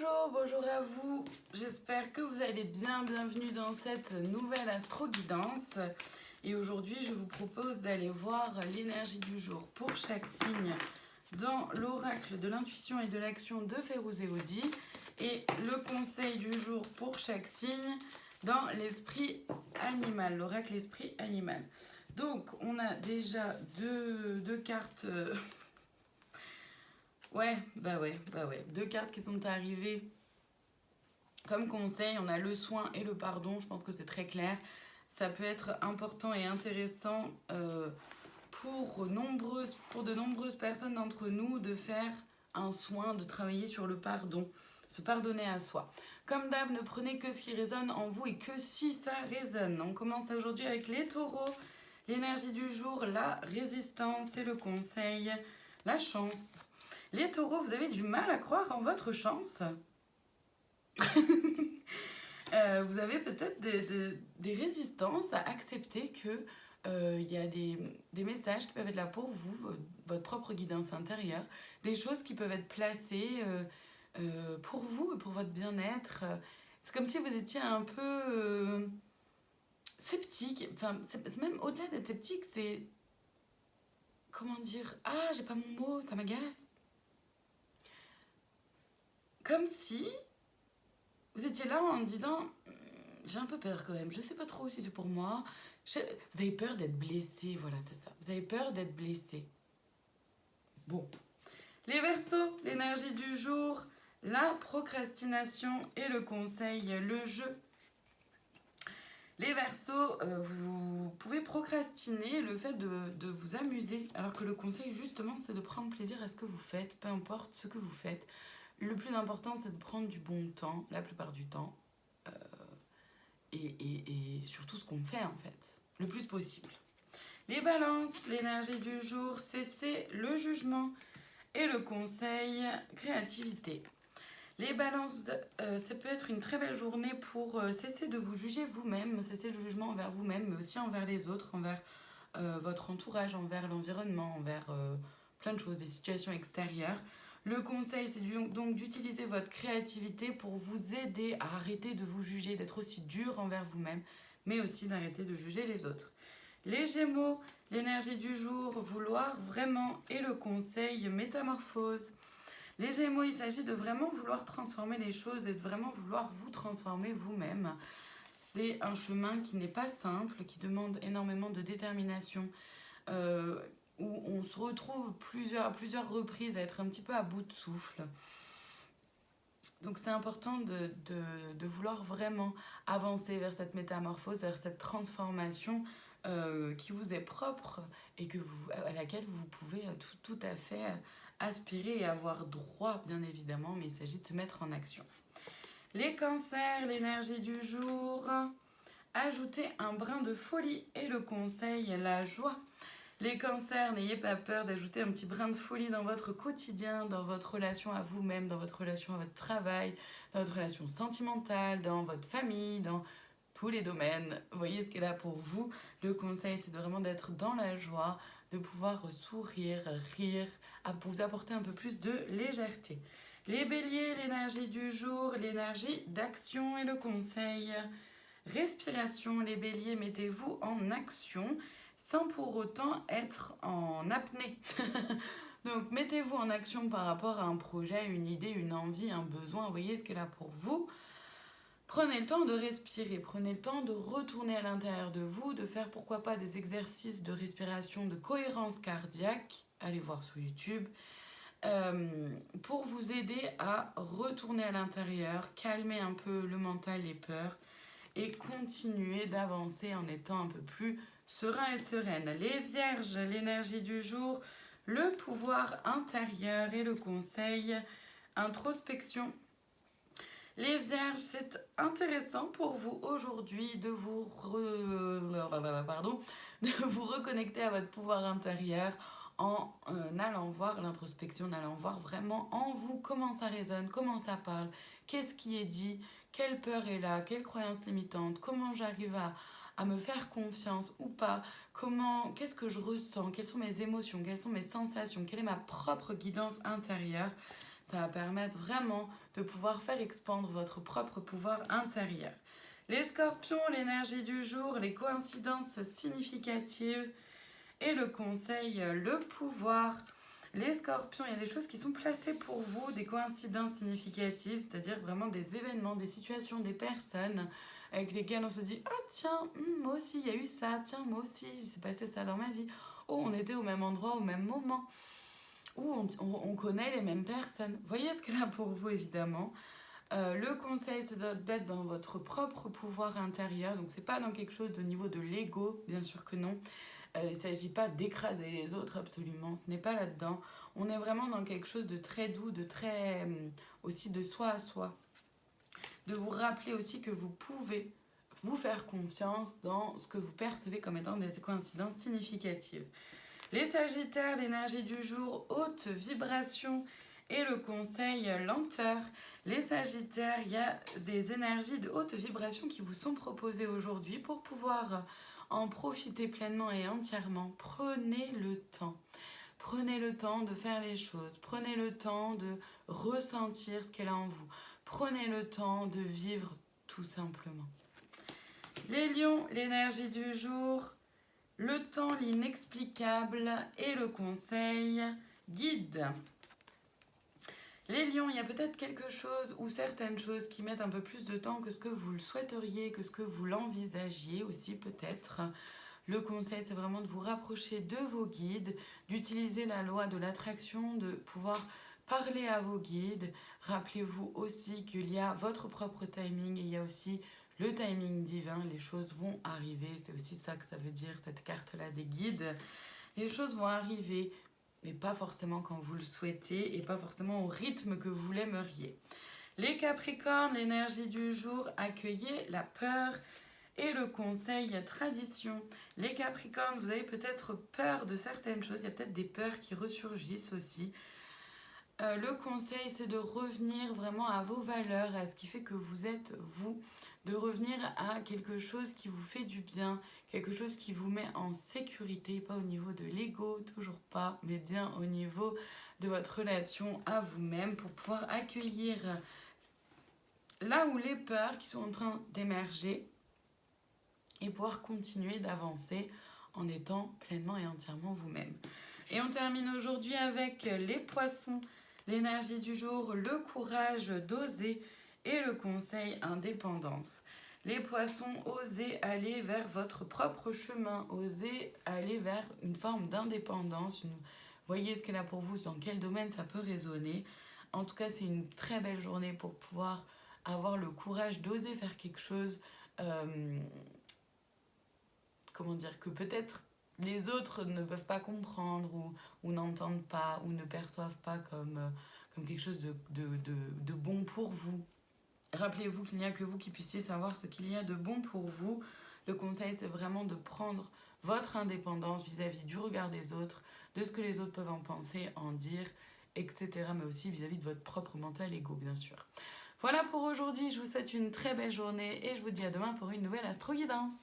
Bonjour à vous, j'espère que vous allez bien, bienvenue dans cette nouvelle astro-guidance. Et aujourd'hui je vous propose d'aller voir l'énergie du jour pour chaque signe dans l'oracle de l'intuition et de l'action de Férouz et Audi et le conseil du jour pour chaque signe dans l'esprit animal, l'oracle esprit animal. Donc on a déjà deux cartes... Ouais. Deux cartes qui sont arrivées comme conseil. On a le soin et le pardon. Je pense que c'est très clair. Ça peut être important et intéressant pour de nombreuses personnes d'entre nous de faire un soin, de travailler sur le pardon, se pardonner à soi. Comme d'hab, ne prenez que ce qui résonne en vous et que si ça résonne. On commence aujourd'hui avec les taureaux. L'énergie du jour, la résistance et le conseil, la chance. Les taureaux, vous avez du mal à croire en votre chance. Vous avez peut-être des résistances à accepter que y a des messages qui peuvent être là pour vous, votre propre guidance intérieure, des choses qui peuvent être placées pour vous et pour votre bien-être. C'est comme si vous étiez un peu sceptique. Enfin, c'est même au-delà d'être sceptique, c'est... Comment dire? Ah, j'ai pas mon mot, ça m'agace. Comme si vous étiez là en disant j'ai un peu peur quand même, je sais pas trop si c'est pour moi. Vous avez peur d'être blessé, voilà, c'est ça. Vous avez peur d'être blessé. Bon. Les Verseaux, l'énergie du jour, la procrastination et le conseil, le jeu. Les Verseaux, vous pouvez procrastiner le fait de vous amuser, alors que le conseil justement c'est de prendre plaisir à ce que vous faites, peu importe ce que vous faites. Le plus important, c'est de prendre du bon temps, la plupart du temps, et surtout ce qu'on fait, en fait, le plus possible. Les balances, l'énergie du jour, cessez le jugement et le conseil, créativité. Les balances, ça peut être une très belle journée pour cesser de vous juger vous-même, cesser le jugement envers vous-même, mais aussi envers les autres, envers votre entourage, envers l'environnement, envers plein de choses, des situations extérieures. Le conseil, c'est donc d'utiliser votre créativité pour vous aider à arrêter de vous juger, d'être aussi dur envers vous-même, mais aussi d'arrêter de juger les autres. Les Gémeaux, l'énergie du jour, vouloir vraiment et le conseil, métamorphose. Les Gémeaux, il s'agit de vraiment vouloir transformer les choses et de vraiment vouloir vous transformer vous-même. C'est un chemin qui n'est pas simple, qui demande énormément de détermination, où on se retrouve à plusieurs reprises à être un petit peu à bout de souffle. Donc c'est important de vouloir vraiment avancer vers cette métamorphose, vers cette transformation qui vous est propre et à laquelle vous pouvez tout à fait aspirer et avoir droit, bien évidemment, mais il s'agit de se mettre en action. Les cancers, l'énergie du jour, ajoutez un brin de folie et le conseil, la joie. Les cancers, n'ayez pas peur d'ajouter un petit brin de folie dans votre quotidien, dans votre relation à vous-même, dans votre relation à votre travail, dans votre relation sentimentale, dans votre famille, dans tous les domaines. Vous voyez ce qui est là pour vous. Le conseil, c'est vraiment d'être dans la joie, de pouvoir sourire, rire, à vous apporter un peu plus de légèreté. Les béliers, l'énergie du jour, l'énergie d'action et le conseil. Respiration, les béliers, mettez-vous en action sans pour autant être en apnée. Donc mettez-vous en action par rapport à un projet, une idée, une envie, un besoin. Vous voyez ce qui est là pour vous. Prenez le temps de respirer, prenez le temps de retourner à l'intérieur de vous, de faire pourquoi pas des exercices de respiration, de cohérence cardiaque. Allez voir sur YouTube. Pour vous aider à retourner à l'intérieur, calmer un peu le mental, les peurs et continuer d'avancer en étant un peu plus serein et sereine. Les vierges, l'énergie du jour, le pouvoir intérieur et le conseil, introspection. Les vierges, c'est intéressant pour vous aujourd'hui de vous reconnecter à votre pouvoir intérieur en allant voir l'introspection, en allant voir vraiment en vous comment ça résonne, comment ça parle, qu'est-ce qui est dit, quelle peur est là, quelle croyance limitante, comment j'arrive à me faire confiance ou pas, qu'est-ce que je ressens, quelles sont mes émotions, quelles sont mes sensations, quelle est ma propre guidance intérieure. Ça va permettre vraiment de pouvoir faire expandre votre propre pouvoir intérieur. Les scorpions, l'énergie du jour, les coïncidences significatives et le conseil, le pouvoir. Les scorpions, il y a des choses qui sont placées pour vous, des coïncidences significatives, c'est-à-dire vraiment des événements, des situations, des personnes avec lesquelles on se dit « Ah tiens, moi aussi il y a eu ça, tiens moi aussi il s'est passé ça dans ma vie. Oh on était au même endroit au même moment. » Ou on connaît les mêmes personnes. Voyez ce qu'elle a pour vous évidemment. Le conseil, c'est d'être dans votre propre pouvoir intérieur. Donc, c'est pas dans quelque chose de niveau de l'ego, bien sûr que non. Il ne s'agit pas d'écraser les autres, absolument. Ce n'est pas là-dedans. On est vraiment dans quelque chose de très doux, de très aussi de soi à soi. De vous rappeler aussi que vous pouvez vous faire confiance dans ce que vous percevez comme étant des coïncidences significatives. Les Sagittaires, l'énergie du jour, haute vibration et le conseil, lenteur. Les Sagittaires, il y a des énergies de haute vibration qui vous sont proposées aujourd'hui pour pouvoir en profiter pleinement et entièrement. Prenez le temps. Prenez le temps de faire les choses. Prenez le temps de ressentir ce qu'elle a en vous. Prenez le temps de vivre tout simplement. Les Lions, l'énergie du jour, le temps, l'inexplicable et le conseil, guide. Les lions, il y a peut-être quelque chose ou certaines choses qui mettent un peu plus de temps que ce que vous le souhaiteriez, que ce que vous l'envisagiez aussi peut-être. Le conseil, c'est vraiment de vous rapprocher de vos guides, d'utiliser la loi de l'attraction, de pouvoir parler à vos guides. Rappelez-vous aussi qu'il y a votre propre timing et il y a aussi le timing divin. Les choses vont arriver, c'est aussi ça que ça veut dire, cette carte-là des guides. Les choses vont arriver, mais pas forcément quand vous le souhaitez et pas forcément au rythme que vous l'aimeriez. Les Capricornes, l'énergie du jour, accueillez la peur et le conseil tradition. Les Capricornes, vous avez peut-être peur de certaines choses, il y a peut-être des peurs qui ressurgissent aussi. Le conseil, c'est de revenir vraiment à vos valeurs, à ce qui fait que vous êtes vous, de revenir à quelque chose qui vous fait du bien, quelque chose qui vous met en sécurité, pas au niveau de l'ego, toujours pas, mais bien au niveau de votre relation à vous-même pour pouvoir accueillir là où les peurs qui sont en train d'émerger et pouvoir continuer d'avancer en étant pleinement et entièrement vous-même. Et on termine aujourd'hui avec les poissons, l'énergie du jour, le courage d'oser et le conseil indépendance. Les poissons, osez aller vers votre propre chemin, osez aller vers une forme d'indépendance. Voyez ce qu'elle a pour vous, dans quel domaine ça peut résonner. En tout cas, c'est une très belle journée pour pouvoir avoir le courage d'oser faire quelque chose, comment dire, que peut-être les autres ne peuvent pas comprendre ou n'entendent pas ou ne perçoivent pas comme quelque chose de bon pour vous. Rappelez-vous qu'il n'y a que vous qui puissiez savoir ce qu'il y a de bon pour vous. Le conseil, c'est vraiment de prendre votre indépendance vis-à-vis du regard des autres, de ce que les autres peuvent en penser, en dire, etc. Mais aussi vis-à-vis de votre propre mental ego, bien sûr. Voilà pour aujourd'hui, je vous souhaite une très belle journée et je vous dis à demain pour une nouvelle astro-guidance.